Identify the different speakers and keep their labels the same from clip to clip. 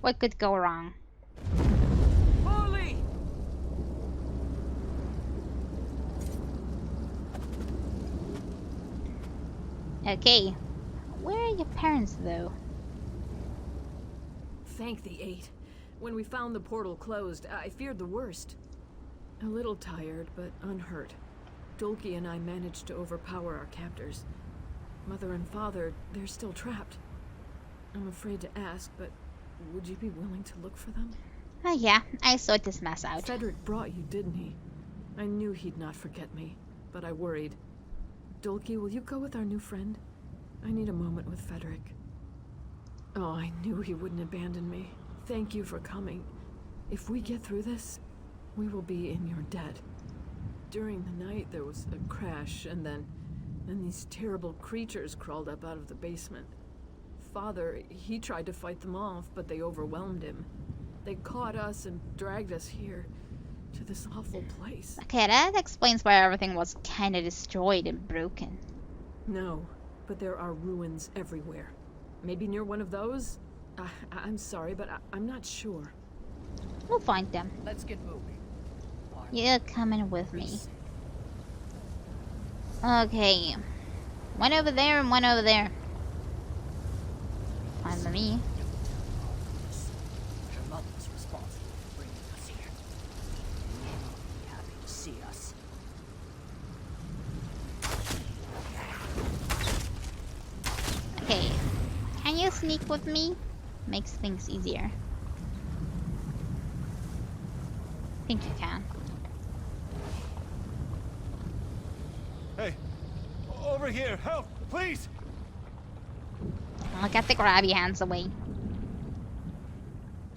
Speaker 1: What could go wrong?
Speaker 2: Molly!
Speaker 1: Okay. Where are your parents, though?
Speaker 2: Thank the 8. When we found the portal closed, I feared the worst. A little tired, but unhurt. Dulcie and I managed to overpower our captors. Mother and Father, they're still trapped. I'm afraid to ask, but would you be willing to look for them?
Speaker 1: Oh yeah, I sort this mess out.
Speaker 2: Frederick brought you, didn't he? I knew he'd not forget me, but I worried. Dulcie, will you go with our new friend? I need a moment with Frederick. Oh, I knew he wouldn't abandon me. Thank you for coming. If we get through this, we will be in your debt. During the night, there was a crash, and then these terrible creatures crawled up out of the basement. Father, he tried to fight them off, but they overwhelmed him. They caught us and dragged us here, to this awful place.
Speaker 1: Okay, that explains why everything was kinda destroyed and broken.
Speaker 2: No, but there are ruins everywhere. Maybe near one of those? I'm sorry, but I'm not sure.
Speaker 1: We'll find them.
Speaker 3: Let's get moving.
Speaker 1: You're coming with me. Okay. One over there and one over there. Fine for me.
Speaker 3: Your mother's responsible for bringing us here. You'll be happy to see us.
Speaker 1: Okay. Can you sneak with me? Makes things easier. I think you can.
Speaker 4: Hey, over here, help, please!
Speaker 1: I'll get the grabby hands away.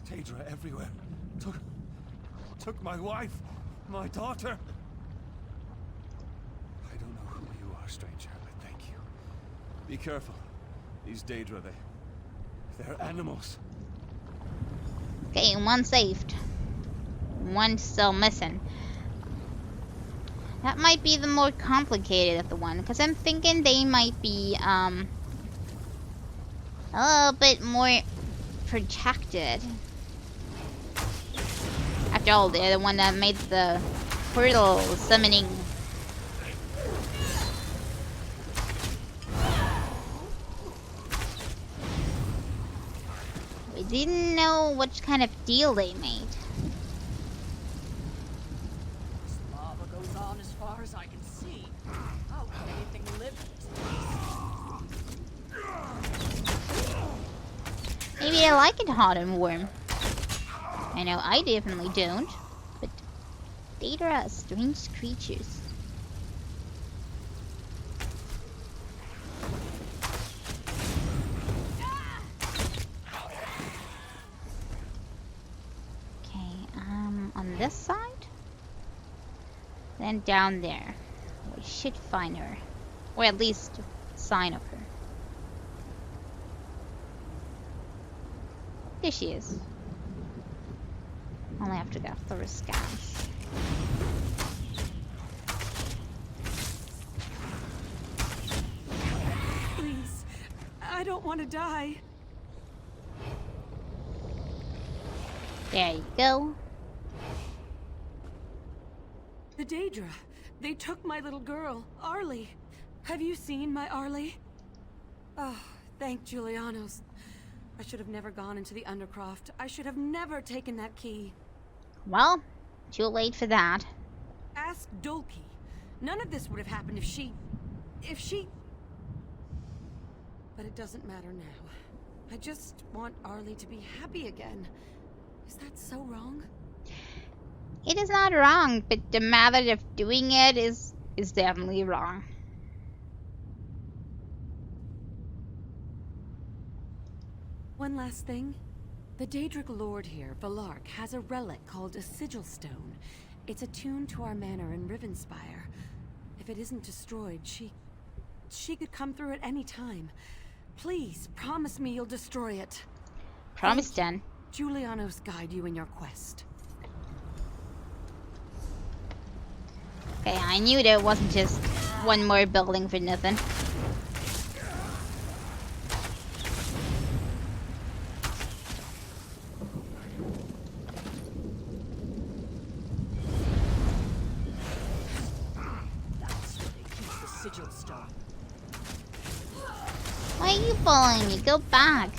Speaker 4: Daedra everywhere. Took my wife, my daughter. I don't know who you are, stranger, but thank you. Be careful. These Daedra, they're animals.
Speaker 1: Okay, one saved. One still missing. That might be the more complicated of the one, because I'm thinking they might be a little bit more protected. After all, they're the one that made the portal summoning. We didn't know what kind of deal they made.
Speaker 3: This lava goes on as far as I can see. How can anything live in this place?
Speaker 1: Maybe they like it hot and warm. I know I definitely don't, but Daedra are strange creatures. Okay, on this side? Then down there. We should find her. Or at least a sign of her. There she is. Only have to go through scans.
Speaker 2: Please, I don't want to die.
Speaker 1: There you go.
Speaker 2: The Daedra, they took my little girl, Arlie. Have you seen my Arlie? Oh, thank Julianos. I should have never gone into the Undercroft. I should have never taken that key.
Speaker 1: Well, too late for that.
Speaker 2: Ask Dulcie. None of this would have happened if she... But it doesn't matter now. I just want Arlie to be happy again. Is that so wrong?
Speaker 1: It is not wrong, but the method of doing it is definitely wrong.
Speaker 2: One last thing. The Daedric Lord here, Valark, has a relic called a Sigil Stone. It's attuned to our manor in Rivenspire. If it isn't destroyed, she could come through at any time. Please, promise me you'll destroy it.
Speaker 1: Promise done.
Speaker 2: Julianos guide you in your quest.
Speaker 1: Okay, I knew there wasn't just one more building for nothing.
Speaker 3: sigil stone.
Speaker 1: Why are you following me? Go back.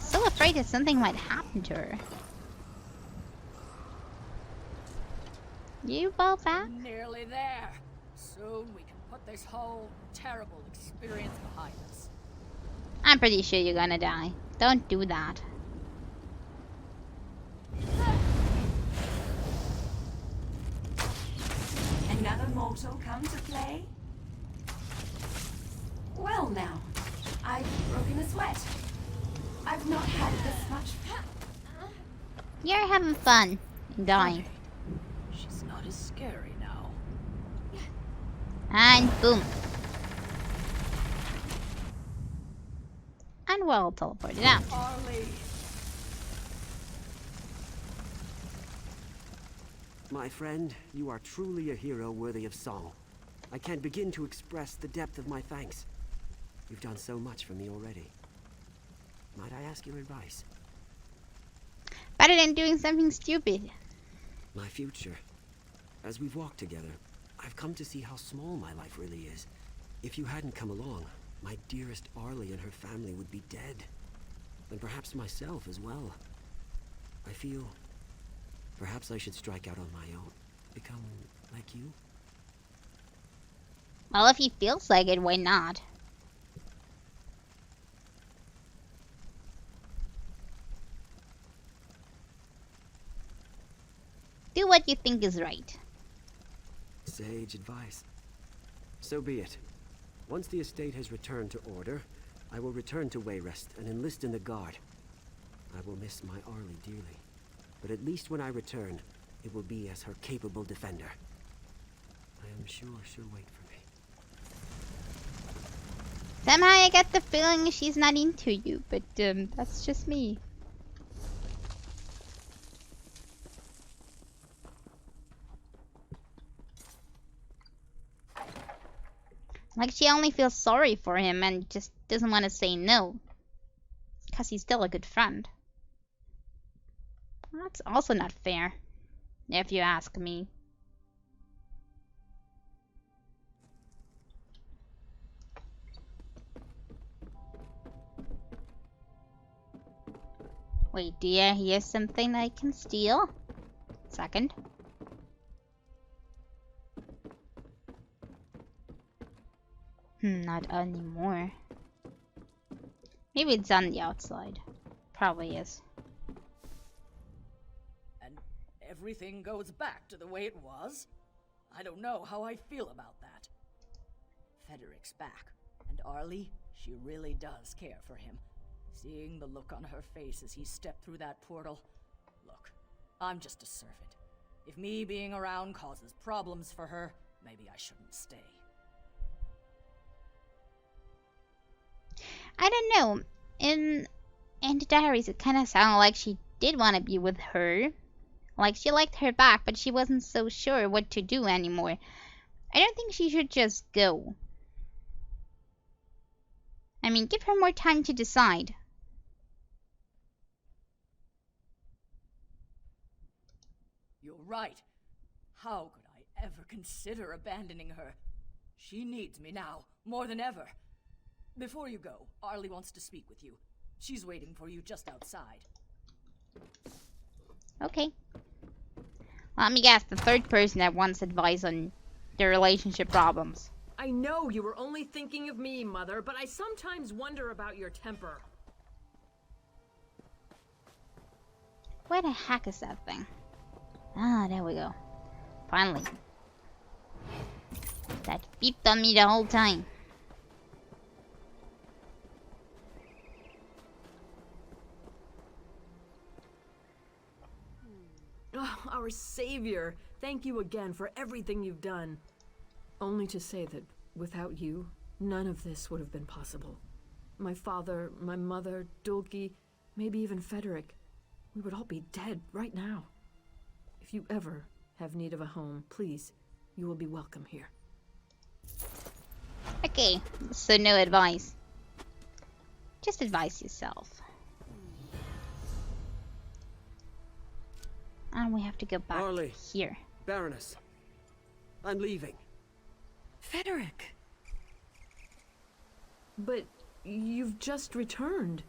Speaker 1: So afraid that something might happen to her. You go back?
Speaker 3: Nearly there. Soon we can put this whole terrible experience behind us.
Speaker 1: I'm pretty sure you're gonna die. Don't do that.
Speaker 5: Another mortal come to play? Well now, I've broken a sweat. I've not had this much fun.
Speaker 1: You're having fun and dying.
Speaker 3: She's not as scary now.
Speaker 1: And boom. And we're all teleported out.
Speaker 3: Arlie!
Speaker 6: My friend, you are truly a hero worthy of song. I can't begin to express the depth of my thanks. You've done so much for me already. Might I ask your advice?
Speaker 1: Better than doing something stupid.
Speaker 6: My future. As we've walked together, I've come to see how small my life really is. If you hadn't come along, my dearest Arlie and her family would be dead. And perhaps myself as well. I feel... perhaps I should strike out on my own. Become like you?
Speaker 1: Well, if he feels like it, why not? Do what you think is right.
Speaker 6: Sage advice. So be it. Once the estate has returned to order, I will return to Wayrest and enlist in the Guard. I will miss my Arlie dearly, but at least when I return, it will be as her capable defender. I am sure she'll wait for me.
Speaker 1: Somehow I get the feeling she's not into you, but that's just me. Like she only feels sorry for him and just doesn't want to say no. Because he's still a good friend. That's also not fair, if you ask me. Wait, do you hear something I can steal? Second. Not anymore. Maybe it's on the outside. Probably is.
Speaker 3: And everything goes back to the way it was? I don't know how I feel about that. Federic's back, and Arlie, she really does care for him. Seeing the look on her face as he stepped through that portal. Look, I'm just a servant. If me being around causes problems for her, maybe I shouldn't stay.
Speaker 1: I don't know. In the diaries, it kind of sounded like she did want to be with her. Like she liked her back, but she wasn't so sure what to do anymore. I don't think she should just go. I mean, give her more time to decide.
Speaker 3: You're right. How could I ever consider abandoning her? She needs me now, more than ever. Before you go, Arlie wants to speak with you. She's waiting for you just outside.
Speaker 1: Okay. Let me guess, the third person that wants advice on their relationship problems.
Speaker 2: I know you were only thinking of me, Mother, but I sometimes wonder about your temper.
Speaker 1: Where the heck is that thing? Ah, there we go. Finally. That beeped on me the whole time.
Speaker 2: Oh, our savior, thank you again for everything you've done. Only to say that without you, none of this would have been possible. My father, my mother, Dulki, maybe even Frederick, we would all be dead right now. If you ever have need of a home, please, you will be welcome here.
Speaker 1: Okay, so no advice. Just advise yourself. And we have to go back
Speaker 6: Arlie.
Speaker 1: here.
Speaker 6: Baroness, I'm leaving.
Speaker 5: Frederick,
Speaker 2: But you've just returned.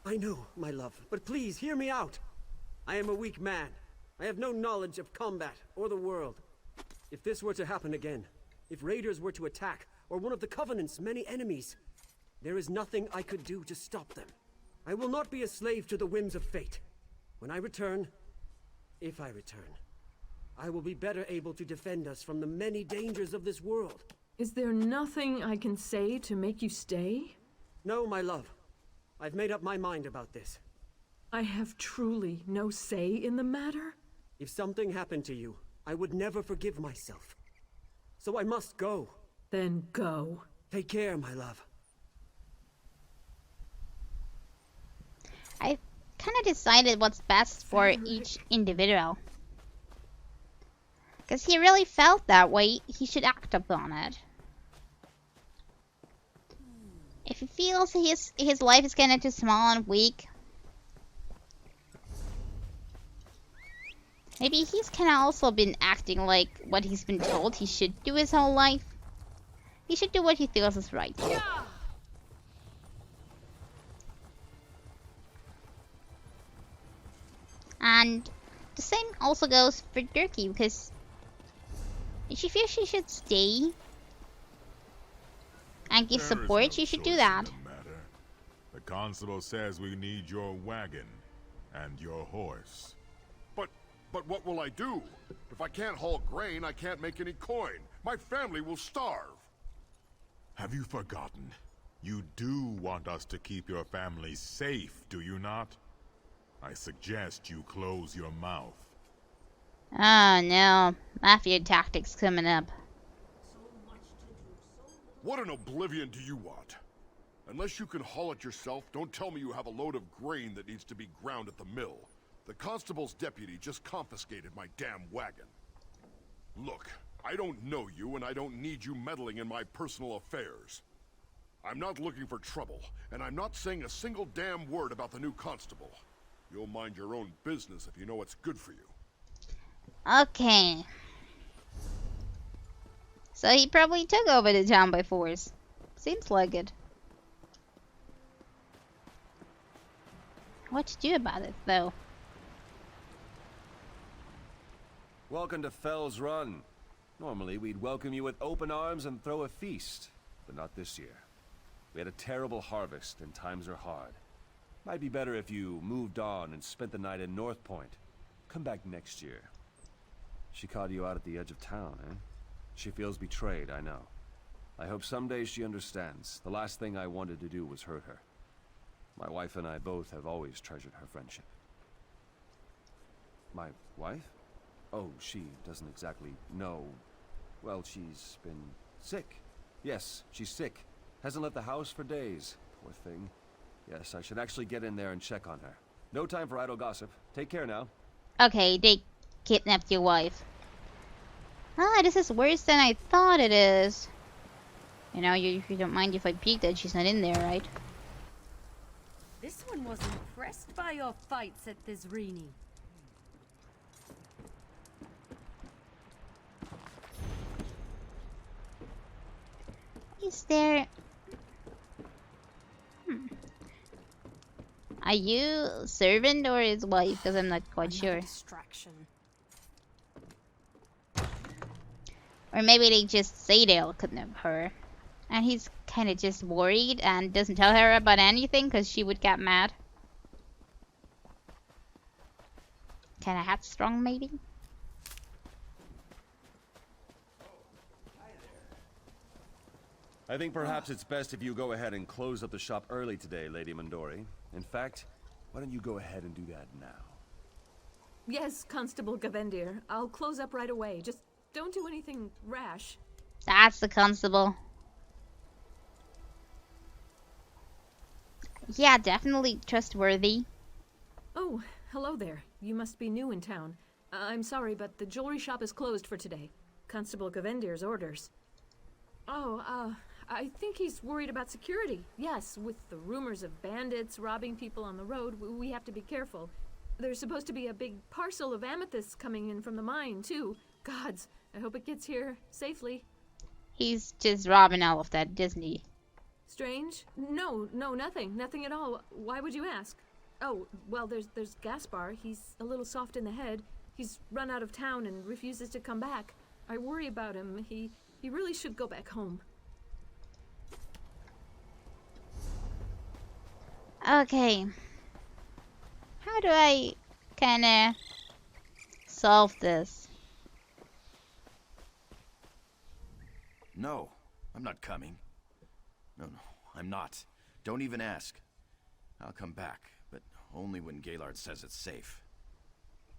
Speaker 6: I know, my love, but please hear me out. I am a weak man. I have no knowledge of combat or the world. If this were to happen again, if raiders were to attack, or one of the Covenant's many enemies, there is nothing I could do to stop them. I will not be a slave to the whims of fate. When I return, if I return, I will be better able to defend us from the many dangers of this world.
Speaker 2: Is there nothing I can say to make you stay?
Speaker 6: No, my love. I've made up my mind about this.
Speaker 2: I have truly no say in the matter?
Speaker 6: If something happened to you, I would never forgive myself. So I must go.
Speaker 2: Then go.
Speaker 6: Take care, my love.
Speaker 1: I kind of decided what's best for each individual. Because he really felt that way, he should act upon it. If he feels his life is kind of too small and weak, maybe he's kind of also been acting like what he's been told he should do his whole life. He should do what he feels is right. And the same also goes for Durkee, because if she feels she should stay and give support, she should do that.
Speaker 7: The constable says we need your wagon and your horse.
Speaker 8: But what will I do? If I can't haul grain, I can't make any coin. My family will starve.
Speaker 7: Have you forgotten? You do want us to keep your family safe, do you not? I suggest you close your mouth.
Speaker 1: Oh no, mafia tactics coming up.
Speaker 8: What in oblivion do you want? Unless you can haul it yourself, don't tell me you have a load of grain that needs to be ground at the mill. The constable's deputy just confiscated my damn wagon. Look, I don't know you and I don't need you meddling in my personal affairs. I'm not looking for trouble, and I'm not saying a single damn word about the new constable. You'll mind your own business if you know what's good for you.
Speaker 1: Okay. So he probably took over the town by force. Seems like it. What to do about it, though?
Speaker 4: Welcome to Fell's Run. Normally, we'd welcome you with open arms and throw a feast, but not this year. We had a terrible harvest, and times are hard. Might be better if you moved on and spent the night in North Point. Come back next year. She caught you out at the edge of town, eh? She feels betrayed, I know. I hope someday she understands. The last thing I wanted to do was hurt her. My wife and I both have always treasured her friendship. My wife? Oh, she doesn't exactly know. Well, she's been sick. Yes, she's sick. Hasn't left the house for days. Poor thing. Yes, I should actually get in there and check on her. No time for idle gossip. Take care now.
Speaker 1: Okay, they kidnapped your wife. Ah, this is worse than I thought it is. You know, you don't mind if I peek that she's not in there, right?
Speaker 9: This one was impressed by your fights at this Rini.
Speaker 1: Is there... Are you servant or his wife? Because I'm not quite sure.
Speaker 9: Distraction.
Speaker 1: Or maybe they just say they'll kidnap her. And he's kind of just worried and doesn't tell her about anything because she would get mad. Kind of headstrong, maybe?
Speaker 4: I think perhaps it's best if you go ahead and close up the shop early today, Lady Mindori. In fact, why don't you go ahead and do that now?
Speaker 2: Yes, Constable Gavendir. I'll close up right away. Just don't do anything rash.
Speaker 1: That's the constable. Yeah, definitely trustworthy.
Speaker 2: Oh, hello there. You must be new in town. I'm sorry, but the jewelry shop is closed for today. Constable Gavendir's orders. Oh, I think he's worried about security. Yes, with the rumors of bandits robbing people on the road, we have to be careful. There's supposed to be a big parcel of amethysts coming in from the mine, too. Gods, I hope it gets here safely.
Speaker 1: He's just robbing all of that, isn't he?
Speaker 2: strange? No, nothing. Nothing at all. Why would you ask? Oh, well, there's Gaspar. He's a little soft in the head. He's run out of town and refuses to come back. I worry about him. He really should go back home.
Speaker 1: Okay. How do I kinda solve this?
Speaker 10: No, I'm not coming. No, I'm not. Don't even ask. I'll come back, but only when Gaylord says it's safe.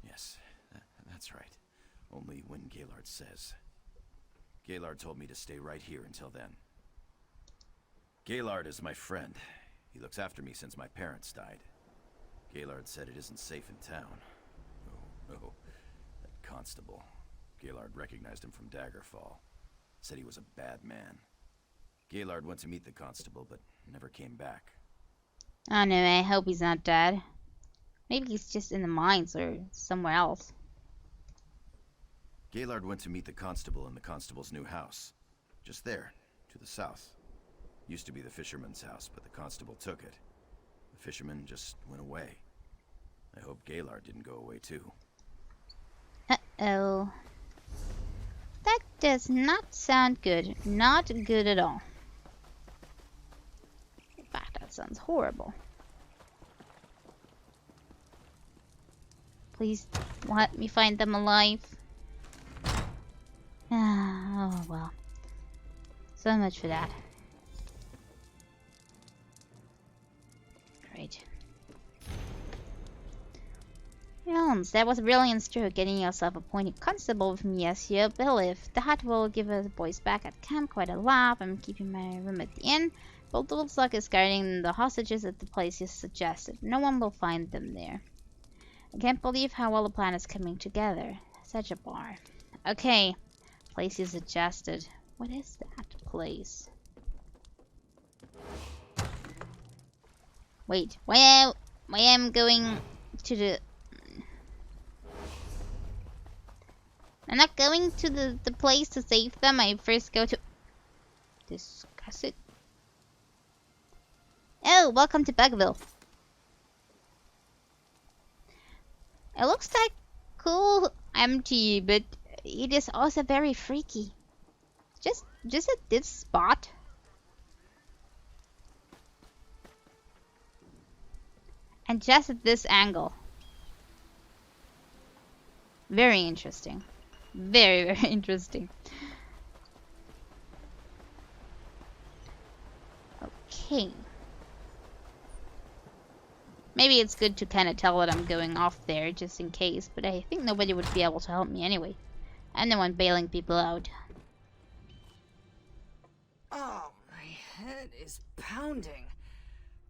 Speaker 10: Yes, that's right. Only when Gaylord says. Gaylord told me to stay right here until then. Gaylord is my friend. He looks after me since my parents died. Gaylord said it isn't safe in town. No. That constable. Gaylord recognized him from Daggerfall. Said he was a bad man. Gaylord went to meet the constable, but never came back.
Speaker 1: Oh no, I hope he's not dead. Maybe he's just in the mines or somewhere else.
Speaker 10: Gaylord went to meet the constable in the constable's new house. Just there, to the south. Used to be the fisherman's house, but the constable took it. The fisherman just went away. I hope Gaylord didn't go away too.
Speaker 1: Uh-oh. That does not sound good. Not good at all. In fact, that sounds horrible. Please let me find them alive. Oh well. So much for that. Great. Holmes, that was a brilliant stroke getting yourself appointed constable with me as your bailiff. That will give us boys back at camp quite a laugh. I'm keeping my room at the inn. Bulldog is guarding the hostages at the place you suggested. No one will find them there. I can't believe how well the plan is coming together. Such a bar. Okay. Place you suggested. What is that place? Wait, why am going to the... I'm not going to the place to save them. I first go to... discuss it. Oh, welcome to Bugville. It looks like cool empty, but it is also very freaky. Just at this spot. And just at this angle. Very interesting. Very, very interesting. Okay. Maybe it's good to kind of tell that I'm going off there, just in case, but I think nobody would be able to help me anyway. I'm the one bailing people out.
Speaker 9: Oh, my head is pounding.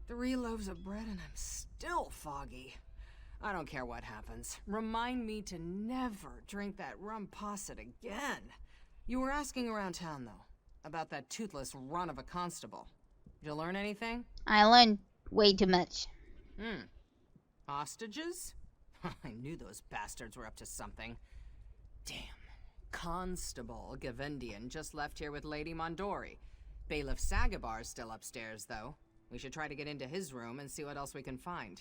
Speaker 9: 3 loaves of bread and I'm still foggy. I don't care what happens. Remind me to never drink that rum posset again. You were asking around town, though, about that toothless run of a constable. Did you learn anything?
Speaker 1: I learned way too much.
Speaker 9: Hostages? I knew those bastards were up to something. Damn. Constable Gavendian just left here with Lady Mondori. Bailiff Sagabar's still upstairs, though. We should try to get into his room and see what else we can find.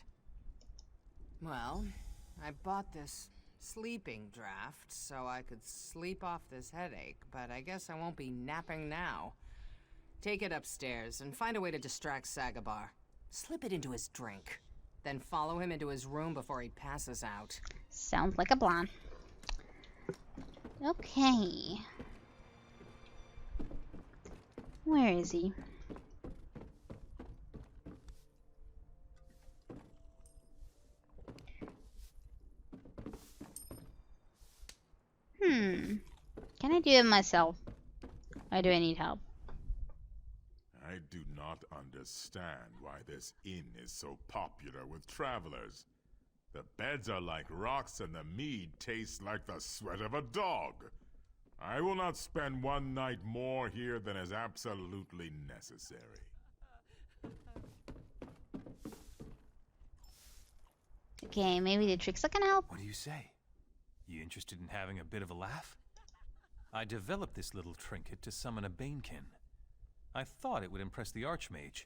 Speaker 9: Well, I bought this sleeping draft so I could sleep off this headache, but I guess I won't be napping now. Take it upstairs and find a way to distract Sagabar. Slip it into his drink. Then follow him into his room before he passes out.
Speaker 1: Sounds like a plan. Okay. Where is he? Can I do it myself? Or do I need help?
Speaker 7: I do not understand why this inn is so popular with travelers. The beds are like rocks and the mead tastes like the sweat of a dog. I will not spend one night more here than is absolutely necessary.
Speaker 1: Okay, maybe the tricks can help.
Speaker 11: What do you say? You interested in having a bit of a laugh? I developed this little trinket to summon a Banekin. I thought it would impress the Archmage,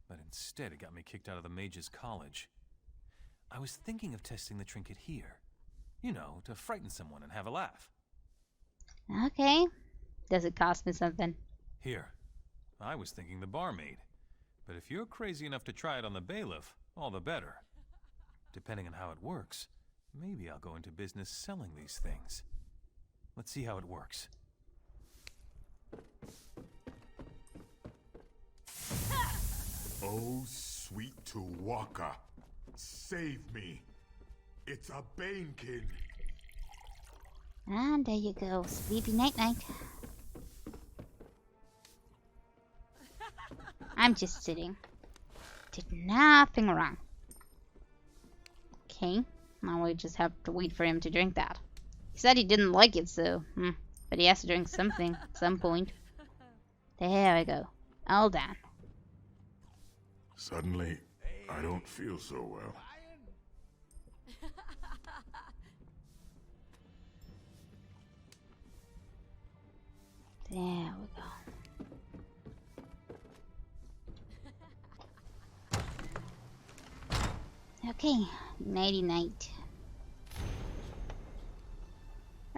Speaker 11: but instead it got me kicked out of the Mage's College. I was thinking of testing the trinket here. You know, to frighten someone and have a laugh.
Speaker 1: Okay. Does it cost me something?
Speaker 11: Here. I was thinking the barmaid. But if you're crazy enough to try it on the bailiff, all the better. Depending on how it works, maybe I'll go into business selling these things. Let's see how it works.
Speaker 7: Oh, sweet Tuwaka, save me. It's a Banekin.
Speaker 1: And there you go. Sleepy night-night. I'm just sitting. Did nothing wrong. Okay. Now we just have to wait for him to drink that. He said he didn't like it, so... But he has to drink something at some point. There we go. All done.
Speaker 7: Suddenly, I don't feel so well.
Speaker 1: There we go. Okay, nighty night.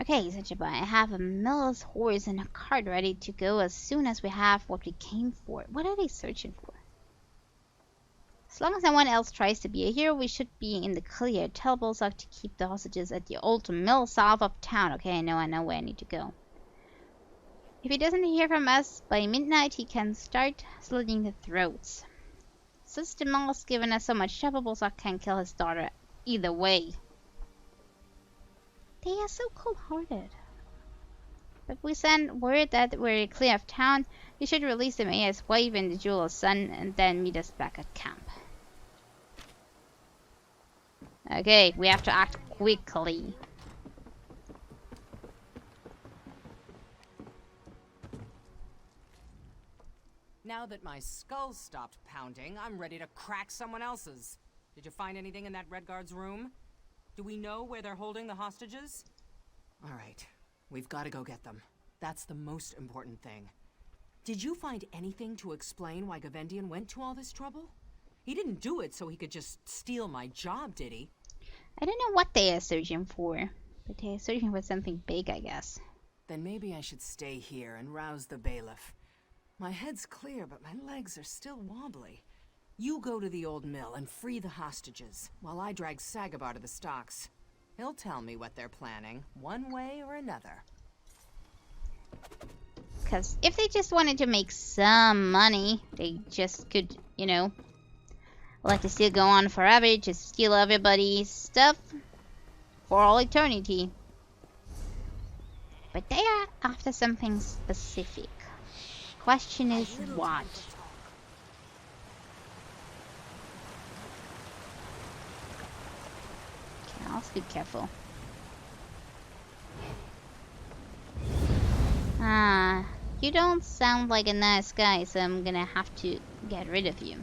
Speaker 1: Okay, Sachiba, I have a miller's horse and a cart ready to go as soon as we have what we came for. What are they searching for? As long as no one else tries to be a hero, we should be in the clear. Tell Bolzak to keep the hostages at the old mill south of town. Okay, I know where I need to go. If he doesn't hear from us by midnight, he can start slitting the throats. Since the mill's given us so much trouble, Bolzak can't kill his daughter either way. They are so cold-hearted. But we send word that we're clear of town. You should release the mayor's wife and the jeweler's son, and then meet us back at camp. Okay, we have to act quickly.
Speaker 9: Now that my skull's stopped pounding, I'm ready to crack someone else's. Did you find anything in that Redguard's room? Do we know where they're holding the hostages? All right, we've got to go get them. That's the most important thing. Did you find anything to explain why Gavendian went to all this trouble? He didn't do it so he could just steal my job, did he?
Speaker 1: I don't know what they are searching for, but they are searching for something big, I guess.
Speaker 9: Then maybe I should stay here and rouse the bailiff. My head's clear, but my legs are still wobbly. You go to the old mill and free the hostages, while I drag Sagabar to the stocks. He'll tell me what they're planning, one way or another.
Speaker 1: Because if they just wanted to make some money, they just could, you know, let the steal go on forever, just steal everybody's stuff for all eternity. But they are after something specific. Question is what? Okay, I'll be careful. You don't sound like a nice guy, so I'm gonna have to get rid of you.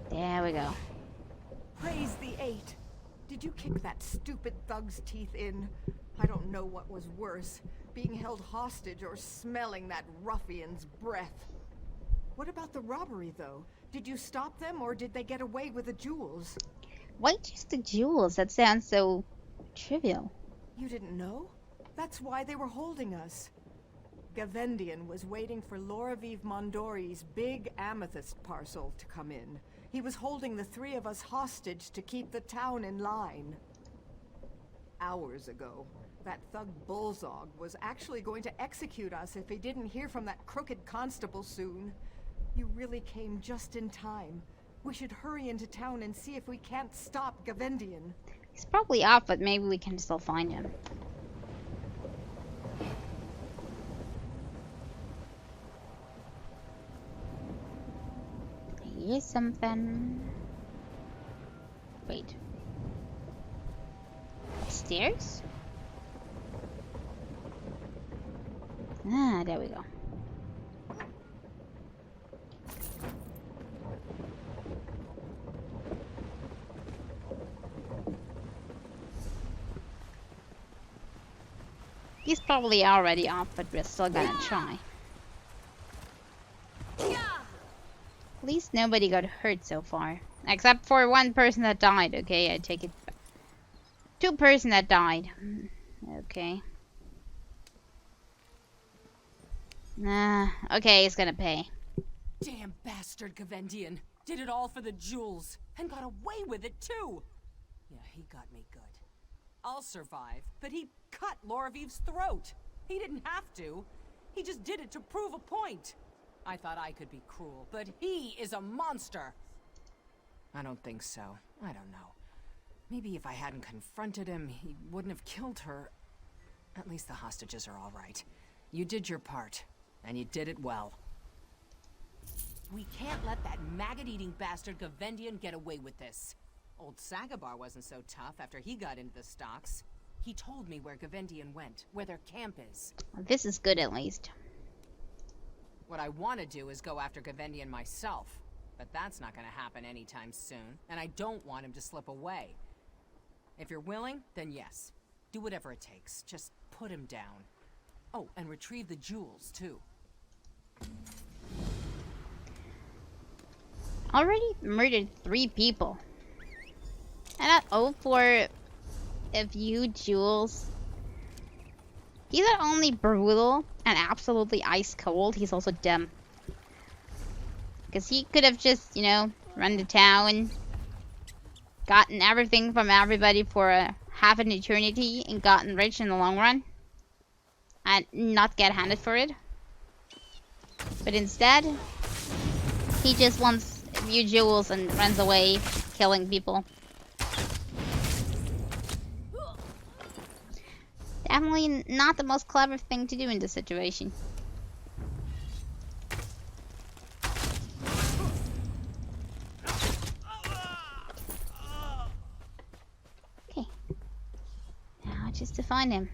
Speaker 1: There we go.
Speaker 12: Praise the Eight. Did you kick that stupid thug's teeth in? I don't know what was worse, being held hostage or smelling that ruffian's breath. What about the robbery, though? Did you stop them, or did they get away with the jewels?
Speaker 1: Why just the jewels? That sounds so trivial.
Speaker 12: You didn't know? That's why they were holding us. Gavendian was waiting for Loraviv Mondori's big amethyst parcel to come in. He was holding the three of us hostage to keep the town in line. Hours ago, that thug Bulzog was actually going to execute us if he didn't hear from that crooked constable soon. You really came just in time. We should hurry into town and see if we can't stop Gavendian.
Speaker 1: He's probably off, but maybe we can still find him. Here's something. Wait. Stairs? Ah, there we go. He's probably already off, but we're still gonna try. At least nobody got hurt so far. Except for one person that died. Okay, I take it back. 2 person that died. Okay. Nah, okay, it's gonna pay.
Speaker 9: Damn bastard Gavendian. Did it all for the jewels. And got away with it, too. Yeah, he got me good. I'll survive, but he cut Loraviv's throat. He didn't have to. He just did it to prove a point. I thought I could be cruel, but he is a monster. I don't think so. I don't know. Maybe if I hadn't confronted him, he wouldn't have killed her. At least the hostages are all right. You did your part, and you did it well. We can't let that maggot-eating bastard Gavendian get away with this. Old Sagabar wasn't so tough after he got into the stocks. He told me where Gavendian went, where their camp is.
Speaker 1: This is good at least.
Speaker 9: What I want to do is go after Gavendian myself. But that's not going to happen anytime soon, and I don't want him to slip away. If you're willing, then yes. Do whatever it takes. Just put him down. Oh, and retrieve the jewels, too.
Speaker 1: Already murdered 3 people. And not all for a few jewels. He's not only brutal and absolutely ice cold, he's also dumb. Because he could have just, you know, run to town, gotten everything from everybody for half an eternity, and gotten rich in the long run. And not get handed for it. But instead, he just wants a few jewels and runs away, killing people. Definitely not the most clever thing to do in this situation. Okay. Now just to find him.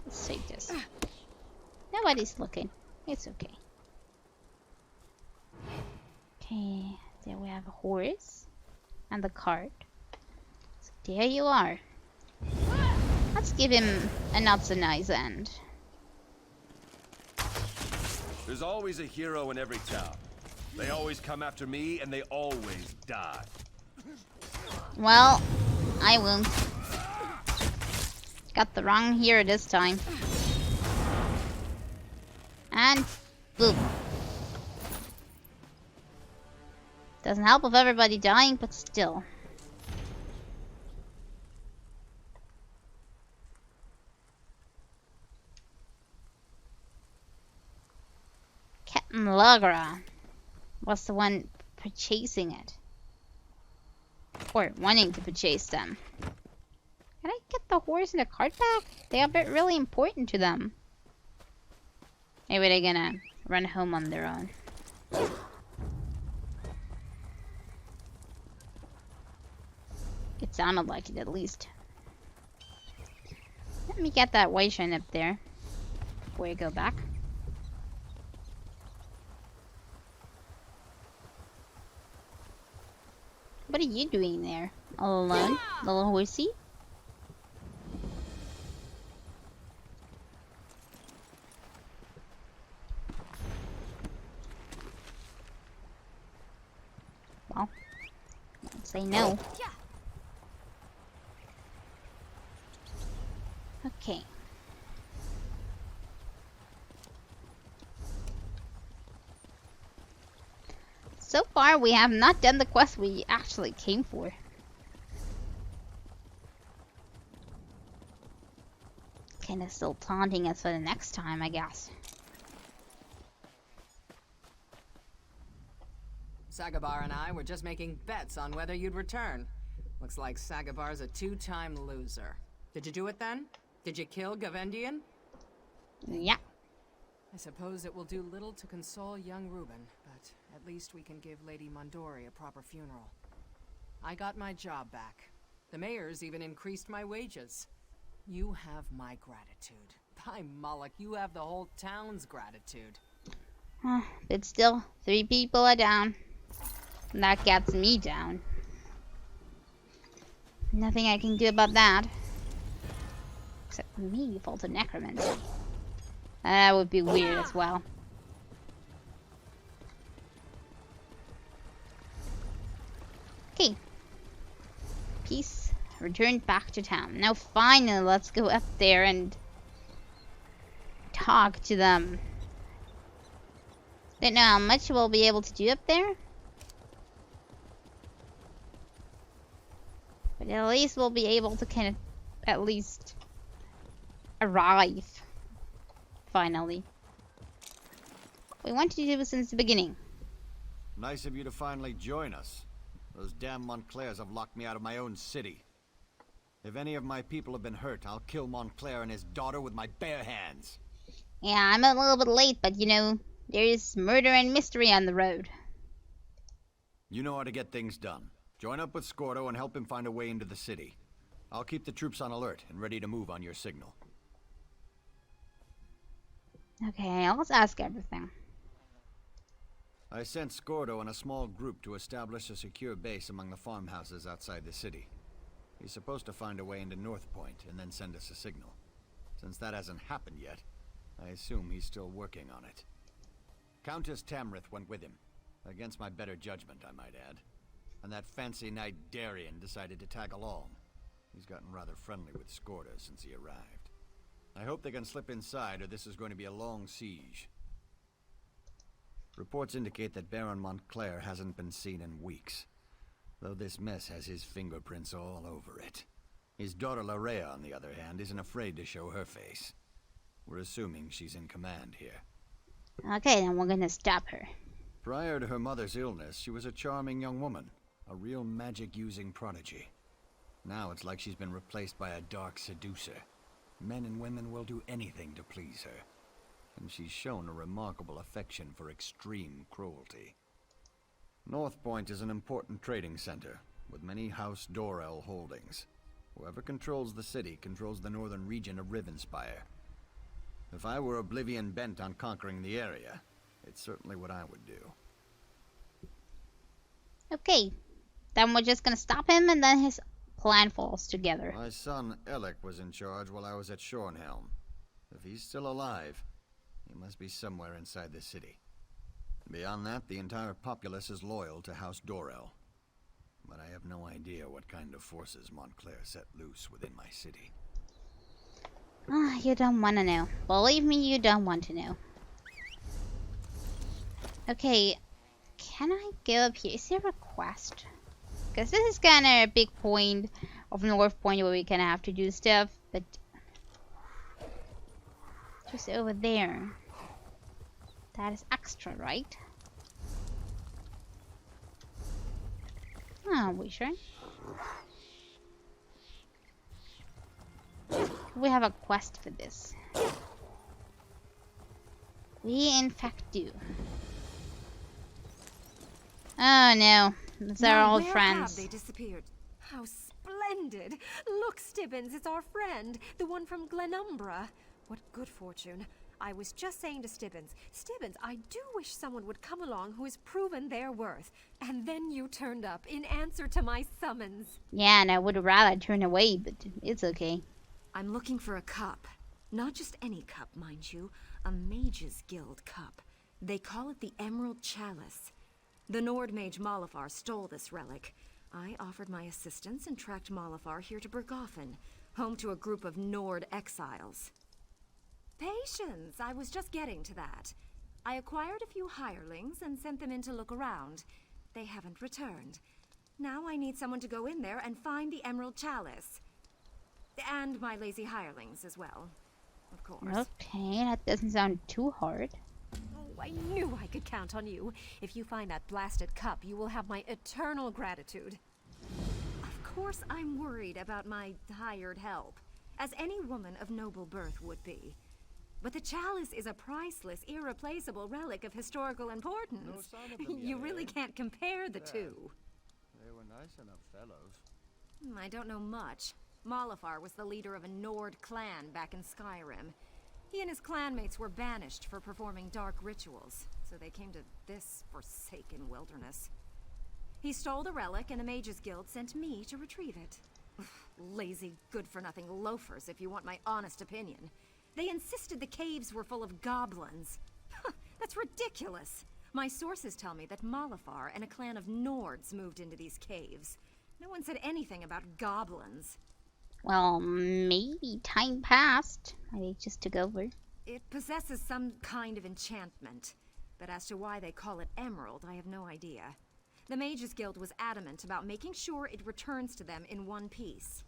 Speaker 1: Let's take this. Nobody's looking. It's okay. Okay, there we have a horse and the cart. So there you are. Let's give him a not so nice end.
Speaker 4: There's always a hero in every town. They always come after me, and they always die.
Speaker 1: Well, I won't. Got the wrong hero this time. And boom. Doesn't help with everybody dying, but still. Captain Lagra was the one purchasing it. Or wanting to purchase them. Can I get the horse and the cart back? They are really important to them. Maybe they're gonna run home on their own. It sounded like it, at least. Let me get that white shine up there before you go back. What are you doing there? All alone? Little horsey? Well, don't say no. Okay. So far, we have not done the quest we actually came for. Kinda still taunting us for the next time, I guess.
Speaker 9: Sagabar and I were just making bets on whether you'd return. Looks like Sagabar's a two-time loser. Did you do it then? Did you kill Gavendian?
Speaker 1: Yeah.
Speaker 9: I suppose it will do little to console young Reuben, but at least we can give Lady Mondori a proper funeral. I got my job back. The mayor's even increased my wages. You have my gratitude. By Moloch, you have the whole town's gratitude.
Speaker 1: But still, 3 people are down. And that gets me down. Nothing I can do about that. Except maybe fall to necromancy. That would be weird as well. Okay. Peace. Returned back to town. Now finally, let's go up there and talk to them. Don't know how much we'll be able to do up there. But at least we'll be able to kind of at least arrive. Finally. We wanted to do this since the beginning.
Speaker 13: Nice of you to finally join us. Those damn Montclairs have locked me out of my own city. If any of my people have been hurt, I'll kill Montclair and his daughter with my bare hands.
Speaker 1: Yeah, I'm a little bit late, but you know, there's murder and mystery on the road.
Speaker 13: You know how to get things done. Join up with Scordo and help him find a way into the city. I'll keep the troops on alert and ready to move on your signal.
Speaker 1: Okay, let's ask everything.
Speaker 13: I sent Scordo and a small group to establish a secure base among the farmhouses outside the city. He's supposed to find a way into North Point and then send us a signal. Since that hasn't happened yet, I assume he's still working on it. Countess Tamrith went with him. Against my better judgment, I might add. And that fancy knight Darien decided to tag along. He's gotten rather friendly with Scordo since he arrived. I hope they can slip inside, or this is going to be a long siege. Reports indicate that Baron Montclair hasn't been seen in weeks, though this mess has his fingerprints all over it. His daughter Larea, on the other hand, isn't afraid to show her face. We're assuming she's in command here.
Speaker 1: Okay, then we're gonna stop her.
Speaker 13: Prior to her mother's illness, she was a charming young woman, a real magic-using prodigy. Now it's like she's been replaced by a dark seducer. Men and women will do anything to please her. And she's shown a remarkable affection for extreme cruelty. North Point is an important trading center, with many House Dorel holdings. Whoever controls the city controls the northern region of Rivenspire. If I were Oblivion bent on conquering the area, it's certainly what I would do.
Speaker 1: Okay, then we're just gonna stop him and then his plan falls together.
Speaker 13: My son Alec was in charge while I was at Shornhelm. If he's still alive, he must be somewhere inside the city. Beyond that, the entire populace is loyal to House Dorel. But I have no idea what kind of forces Montclair set loose within my city.
Speaker 1: You don't want to know. Believe me, you don't want to know. Okay, can I go up here? Is there a quest? Because this is kind of a big point of North Point where we kind of have to do stuff, but just over there. That is extra, right? Oh, we sure? We have a quest for this. We in fact do. Oh no, it's our old friends.
Speaker 14: Where have they disappeared? How splendid! Look, Stibbins, it's our friend, the one from Glenumbra. What good fortune. I was just saying to Stibbins, I do wish someone would come along who has proven their worth. And then you turned up in answer to my summons.
Speaker 1: Yeah, and I would rather turn away, but it's okay.
Speaker 14: I'm looking for a cup. Not just any cup, mind you. A Mage's Guild cup. They call it the Emerald Chalice. The Nord mage Malafar stole this relic. I offered my assistance and tracked Malafar here to Berghafen, home to a group of Nord exiles. Patience! I was just getting to that. I acquired a few hirelings and sent them in to look around. They haven't returned. Now I need someone to go in there and find the Emerald Chalice. And my lazy hirelings as well, of course.
Speaker 1: Okay, that doesn't sound too hard.
Speaker 14: I knew I could count on you. If you find that blasted cup, you will have my eternal gratitude. Of course I'm worried about my hired help, as any woman of noble birth would be. But the chalice is a priceless, irreplaceable relic of historical importance.
Speaker 13: No sign of them
Speaker 14: You
Speaker 13: yet,
Speaker 14: really
Speaker 13: eh?
Speaker 14: can't compare the
Speaker 13: Yeah.
Speaker 14: two.
Speaker 13: They were nice enough fellows.
Speaker 14: I don't know much. Malafar was the leader of a Nord clan back in Skyrim. He and his clanmates were banished for performing dark rituals, so they came to this forsaken wilderness. He stole the relic, and the Mages Guild sent me to retrieve it. Lazy, good-for-nothing loafers, if you want my honest opinion. They insisted the caves were full of goblins. That's ridiculous. My sources tell me that Malafar and a clan of Nords moved into these caves. No one said anything about goblins.
Speaker 1: Well, maybe time passed. Maybe it just took over.
Speaker 14: It possesses some kind of enchantment, but as to why they call it emerald, I have no idea. The Mages Guild was adamant about making sure it returns to them in one piece.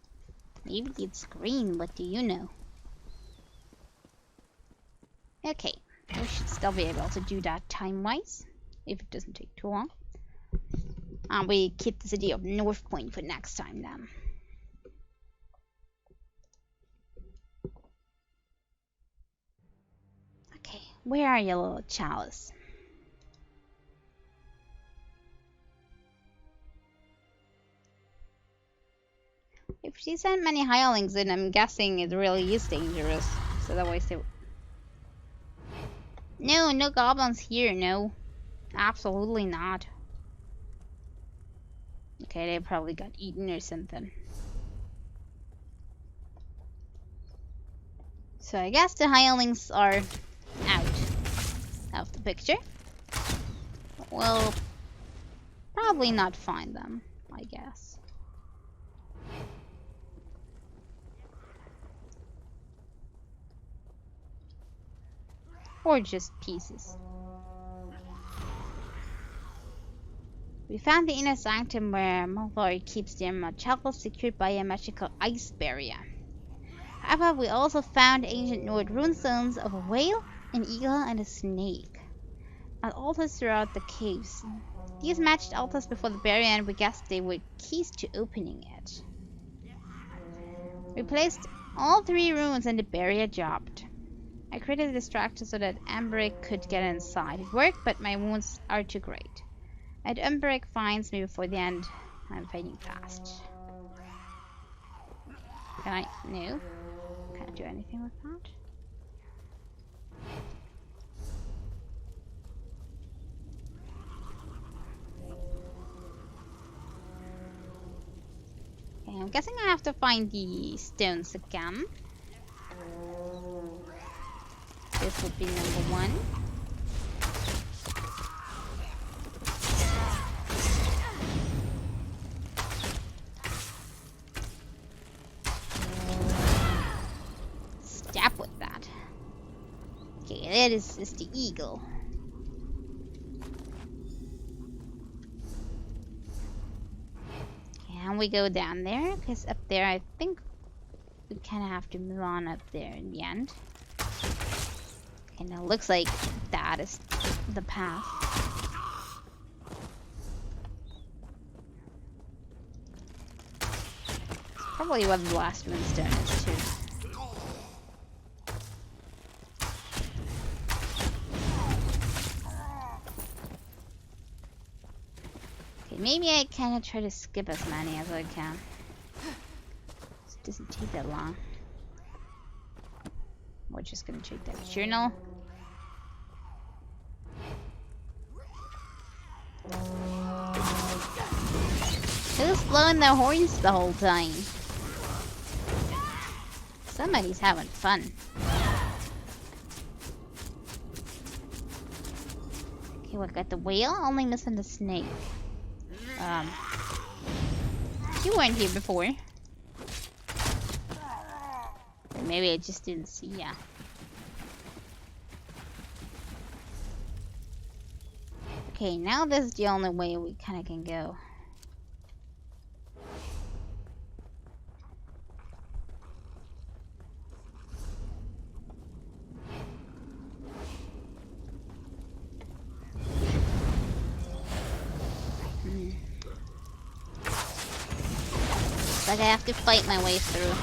Speaker 1: Maybe it's green, what do you know? Okay, we should still be able to do that time-wise, if it doesn't take too long. And we keep the city of North Point for next time then. Okay, where are you, little chalice? If she sent many hirelings in, I'm guessing it really is dangerous. So that way, no, no goblins here, no. Absolutely not. Okay, they probably got eaten or something. So I guess the hirelings are out of the picture. We'll probably not find them, I guess. Or just pieces. We found the inner sanctum where Malloy keeps the emerald chapel secured by a magical ice barrier. However, we also found ancient Nord runestones of a whale, an eagle, and a snake. At altars throughout the caves. These matched altars before the barrier, and we guessed they were keys to opening it. We placed all 3 runes and the barrier dropped. I created a distractor so that Emberic could get inside. It worked, but my wounds are too great. And Emberic finds me before the end. I'm fading fast. Can I? No. Can't do anything with that. Okay, I'm guessing I have to find the stones again. This would be number 1. Stab with that. Okay, that is the eagle. Okay, and we go down there, because up there I think we kind of have to move on up there in the end. And it looks like that is the path. It's probably what the last runestone is too. Okay, maybe I kind of try to skip as many as I can. This doesn't take that long. We're just gonna check that journal. Who's blowing their horns the whole time? Somebody's having fun. Okay, we got the whale, only missing the snake. You weren't here before. Or maybe I just didn't see ya. Okay, now this is the only way we kinda can go. like I have to fight my way through.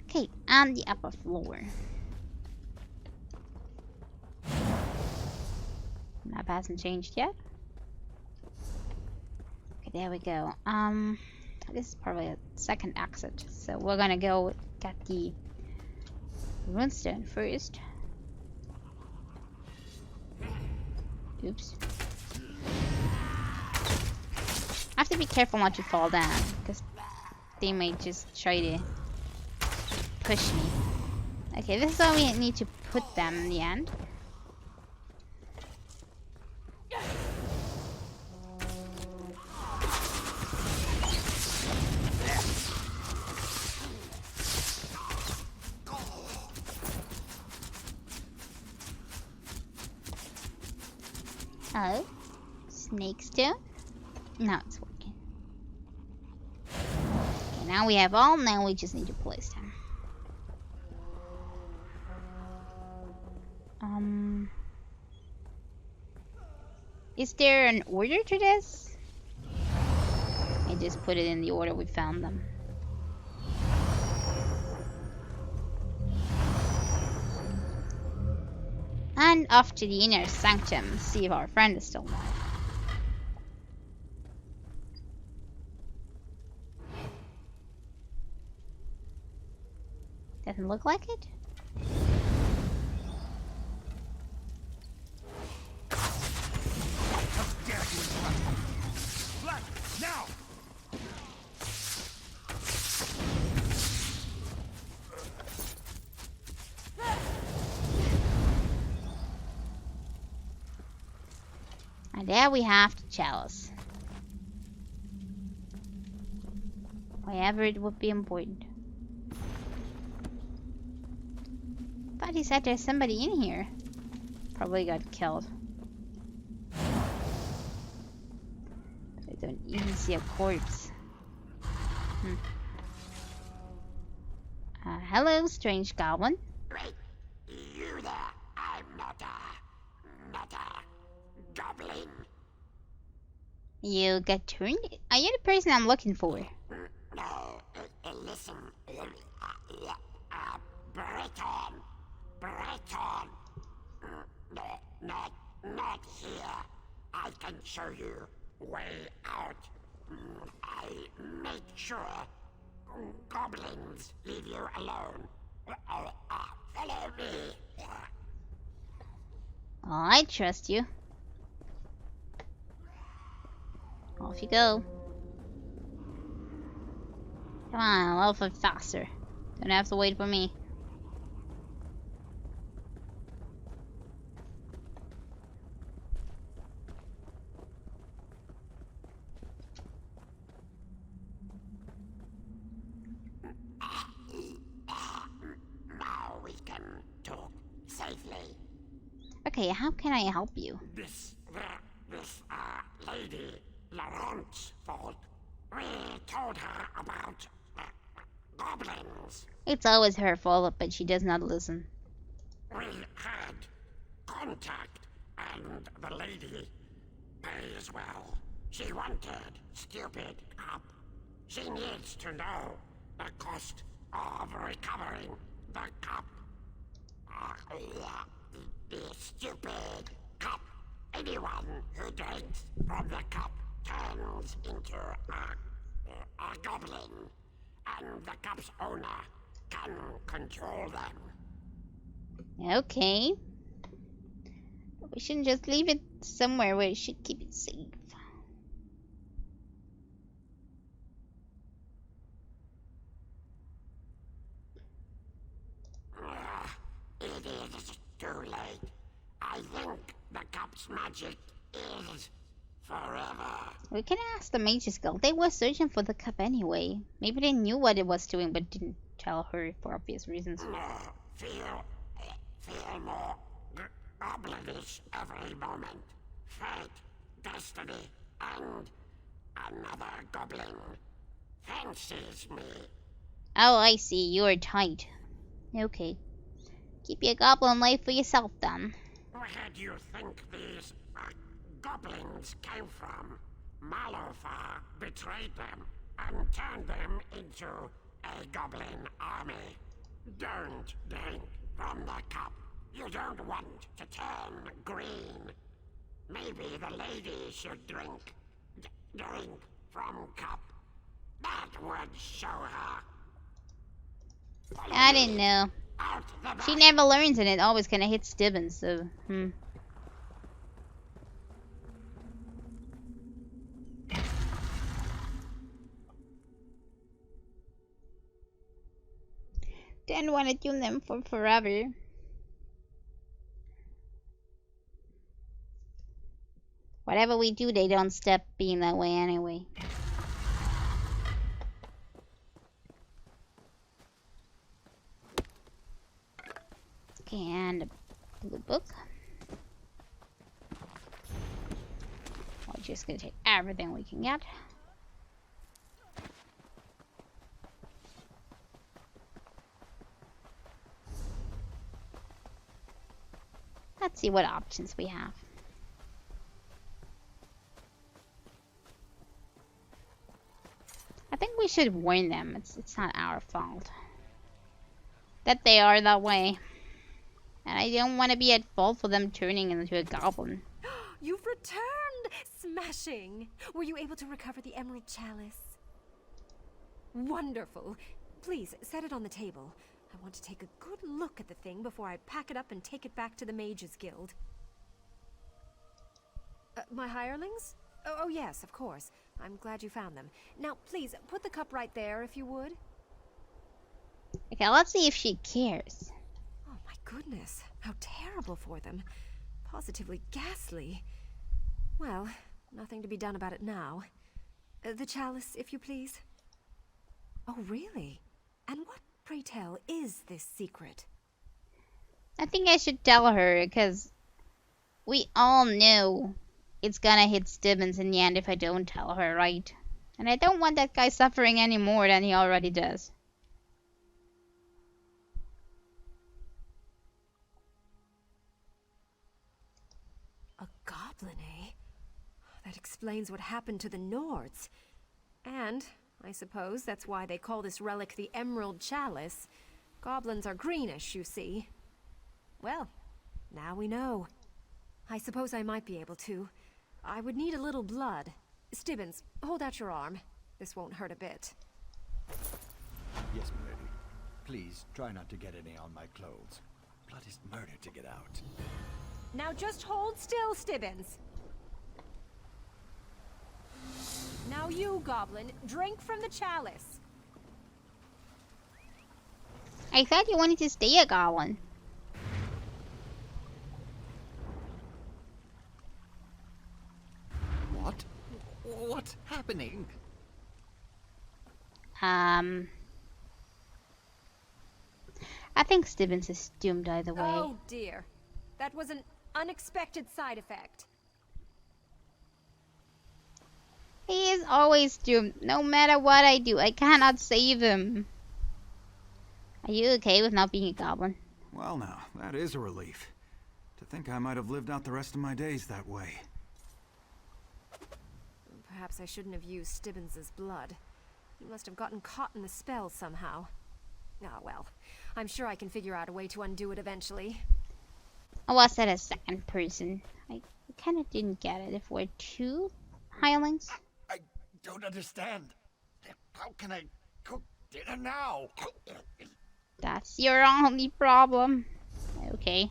Speaker 1: Okay, on the upper floor. Map hasn't changed yet. Okay, there we go. This is probably a second exit, so we're gonna go get the runestone first. Oops. I have to be careful not to fall down, because they may just try to push me. Okay, this is why we need to put them in the end. Oh, snake stone? Now it's working. Okay, now we have all, now we just need to place them. Is there an order to this? I just put it in the order we found them. And off to the inner sanctum, see if our friend is still alive. Doesn't look like it.
Speaker 8: Now!
Speaker 1: And there we have the chalice. Wherever it would be important. Thought he said there's somebody in here. Probably got killed. I don't even see a corpse. Hello, strange goblin.
Speaker 15: Wait, you there? I'm not a goblin.
Speaker 1: You got turned? Are you the person I'm looking for?
Speaker 15: No, listen. Breton. Not here. I can show you way out. I make sure goblins leave you alone. Follow me.
Speaker 1: Oh, I trust you. Off you go. Come on, a little bit faster. Don't have to wait for me.
Speaker 15: Now we can talk safely.
Speaker 1: Okay, how can I help you?
Speaker 15: This lady, Laurent's fault. We told her about goblins.
Speaker 1: It's always her fault, but she does not listen.
Speaker 15: We had contact, and the lady pays well. She wanted stupid cop. She needs to know the cost of recovering the cup. The stupid cup. Anyone who drinks from the cup turns into a goblin, and the cup's owner can control them.
Speaker 1: Okay. We shouldn't just leave it somewhere where it should keep it safe.
Speaker 15: It is too late. I think the cup's magic is forever.
Speaker 1: We can ask the Mages Guild. They were searching for the cup anyway. Maybe they knew what it was doing, but didn't tell her for obvious reasons.
Speaker 15: Feel more goblinish every moment. Fate destiny, and another goblin fancies me.
Speaker 1: Oh, I see. You're tight. Okay. Keep your goblin life for yourself, then.
Speaker 15: Where do you think these goblins came from? Malofar betrayed them and turned them into a goblin army. Don't drink from the cup. You don't want to turn green. Maybe the lady should drink from cup. That would show her.
Speaker 1: I didn't know. She never learns and it always kinda hits Stibbins, so, Didn't want to tune them for forever. Whatever we do, they don't stop being that way anyway. Okay, and a blue book. We're just gonna take everything we can get. Let's see what options we have. I think we should warn them. It's not our fault that they are that way. And I don't want to be at fault for them turning into a goblin.
Speaker 14: You've returned! Smashing! Were you able to recover the Emerald Chalice? Wonderful. Please, set it on the table. I want to take a good look at the thing before I pack it up and take it back to the Mages Guild. My hirelings? Oh, yes, of course. I'm glad you found them. Now, please, put the cup right there, if you would.
Speaker 1: Okay, let's see if she cares.
Speaker 14: Oh, my goodness. How terrible for them. Positively ghastly. Well, nothing to be done about it now. The chalice, if you please. Oh, really? And what, pray tell, is this secret?
Speaker 1: I think I should tell her, because we all know it's gonna hit Stibbins in the end if I don't tell her, right? And I don't want that guy suffering any more than he already does.
Speaker 14: A goblin, eh? That explains what happened to the Nords. And I suppose that's why they call this relic the Emerald Chalice. Goblins are greenish, you see. Well, now we know. I suppose I might be able to. I would need a little blood. Stibbins, hold out your arm. This won't hurt a bit.
Speaker 13: Yes, milady. Please, try not to get any on my clothes. Blood is murder to get out.
Speaker 14: Now just hold still, Stibbins. Now you, Goblin, drink from the chalice.
Speaker 1: I thought you wanted to stay a goblin.
Speaker 13: What? What's happening?
Speaker 1: I think Stibbins is doomed either way.
Speaker 14: Oh dear. That was an unexpected side effect.
Speaker 1: He is always doomed, no matter what I do. I cannot save him. Are you okay with not being a goblin?
Speaker 16: Well now, that is a relief. To think I might have lived out the rest of my days that way.
Speaker 14: Perhaps I shouldn't have used Stibbins' blood. He must have gotten caught in the spell somehow. Ah, well. I'm sure I can figure out a way to undo it eventually.
Speaker 1: I was at a second person. I kind of didn't get it. If we're two hirelings?
Speaker 8: I don't understand. How can I cook dinner now?
Speaker 1: That's your only problem. Okay.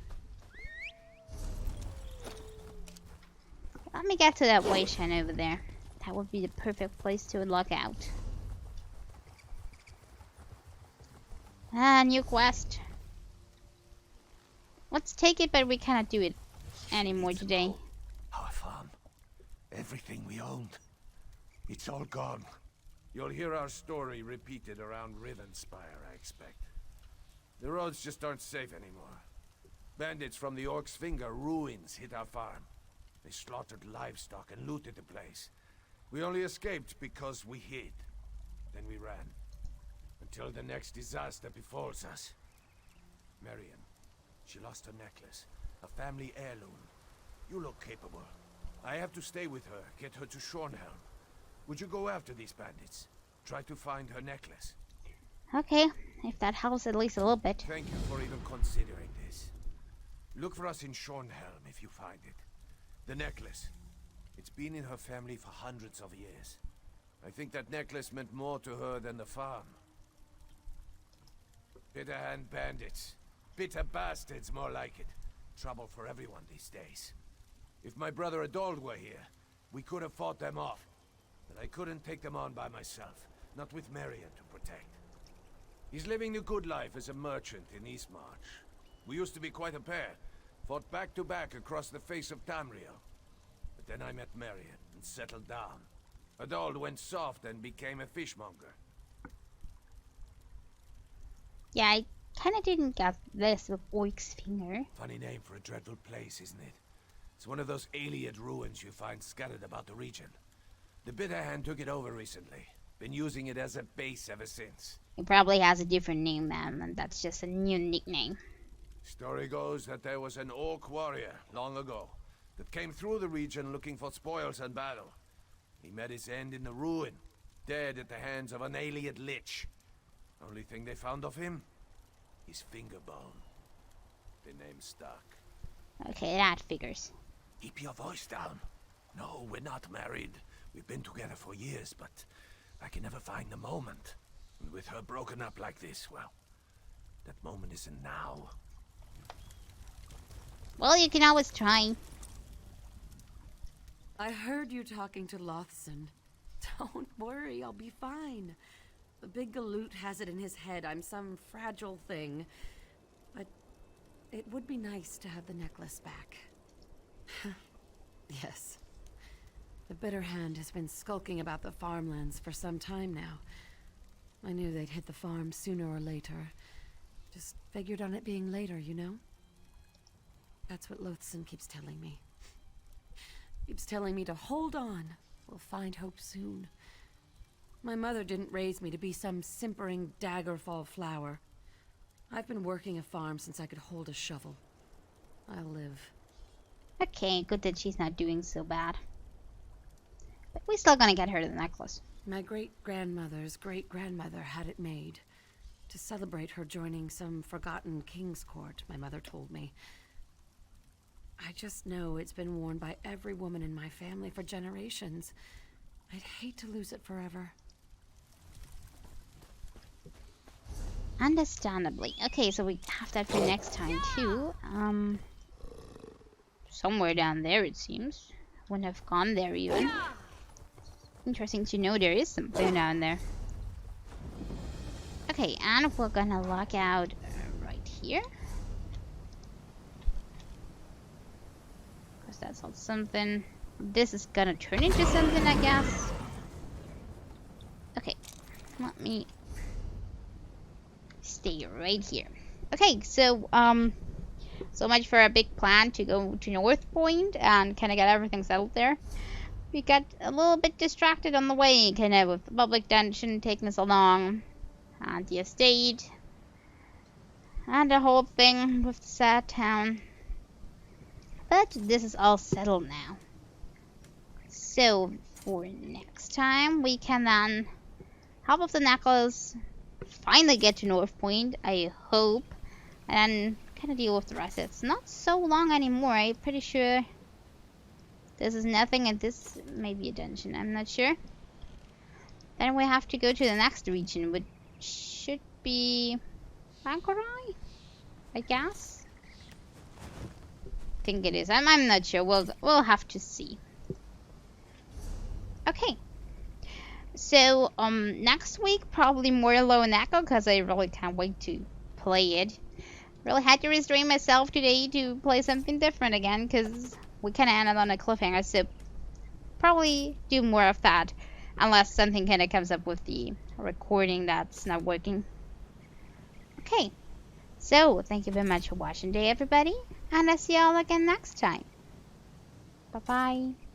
Speaker 1: Let me get to that white shine over there. That would be the perfect place to log out. Ah, new quest. Let's take it, but we cannot do it anymore today.
Speaker 8: Our farm. Everything we owned. It's all gone.
Speaker 4: You'll hear our story repeated around Rivenspire, I expect. The roads just aren't safe anymore. Bandits from the Orc's Finger ruins hit our farm.
Speaker 17: They slaughtered livestock and looted the place. We only escaped because we hid. Then we ran. Until the next disaster befalls us. Marion, she lost her necklace. A family heirloom. You look capable. I have to stay with her, get her to Shornhelm. Would you go after these bandits? Try to find her necklace.
Speaker 1: Okay, if that helps at least a little bit.
Speaker 17: Thank you for even considering this. Look for us in Shornhelm if you find it. The necklace. It's been in her family for hundreds of years. I think that necklace meant more to her than the farm. Bitter hand bandits. Bitter bastards, more like it. Trouble for everyone these days. If my brother Adold were here, we could have fought them off. But I couldn't take them on by myself. Not with Marion to protect. He's living the good life as a merchant in Eastmarch. We used to be quite a pair. Fought back to back across the face of Tamriel. But then I met Marion and settled down. Adold went soft and became a fishmonger.
Speaker 1: Yeah, I kinda didn't get this with Oik's finger.
Speaker 17: Funny name for a dreadful place, isn't it? It's one of those Ayleid ruins you find scattered about the region. The Bitter Hand took it over recently. Been using it as a base ever since.
Speaker 1: It probably has a different name then, and that's just a new nickname.
Speaker 17: Story goes that there was an orc warrior long ago that came through the region looking for spoils and battle. He met his end in the ruin, dead at the hands of an Ayleid lich. Only thing they found of him? His finger bone. The name stuck.
Speaker 1: Okay, that figures.
Speaker 17: Keep your voice down. No, we're not married. We've been together for years, but I can never find the moment. And with her broken up like this, well, that moment isn't now.
Speaker 1: Well, you can always try.
Speaker 18: I heard you talking to Lothson. Don't worry, I'll be fine. The big galoot has it in his head I'm some fragile thing. But it would be nice to have the necklace back. Yes. The Bitter Hand has been skulking about the farmlands for some time now. I knew they'd hit the farm sooner or later. Just figured on it being later, you know? That's what Lothson keeps telling me. Keeps telling me to hold on. We'll find hope soon. My mother didn't raise me to be some simpering Daggerfall flower. I've been working a farm since I could hold a shovel. I'll live.
Speaker 1: Okay, good that she's not doing so bad. But we're still gonna get her the necklace.
Speaker 18: My great-grandmother's great-grandmother had it made. To celebrate her joining some forgotten king's court, my mother told me. I just know it's been worn by every woman in my family for generations. I'd hate to lose it forever.
Speaker 1: Understandably. Okay, so we have that for next time too. Somewhere down there it seems. Wouldn't have gone there even. Interesting to know there is something down there. Okay, and we're gonna lock out right here. Because that's not something. This is gonna turn into something, I guess. Okay, let me stay right here. Okay, so so much for a big plan to go to North Point and kind of get everything settled there. We got a little bit distracted on the way, kind of with the public dungeon taking us along, and the estate, and the whole thing with the sad town. But this is all settled now. So for next time, we can then help with the necklace, finally get to North Point, I hope, and then kind of deal with the rest. It's not so long anymore. I'm pretty sure this is nothing, and this may be a dungeon. I'm not sure. Then we have to go to the next region, which should be Bankorai, I guess. I think it is. I'm not sure. We'll have to see. Okay. So next week probably more Lone Echo because I really can't wait to play it. Really had to restrain myself today to play something different again because we kind of ended on a cliffhanger. So probably do more of that unless something kind of comes up with the recording that's not working. Okay. So thank you very much for watching today, everybody, and I'll see y'all again next time. Bye bye.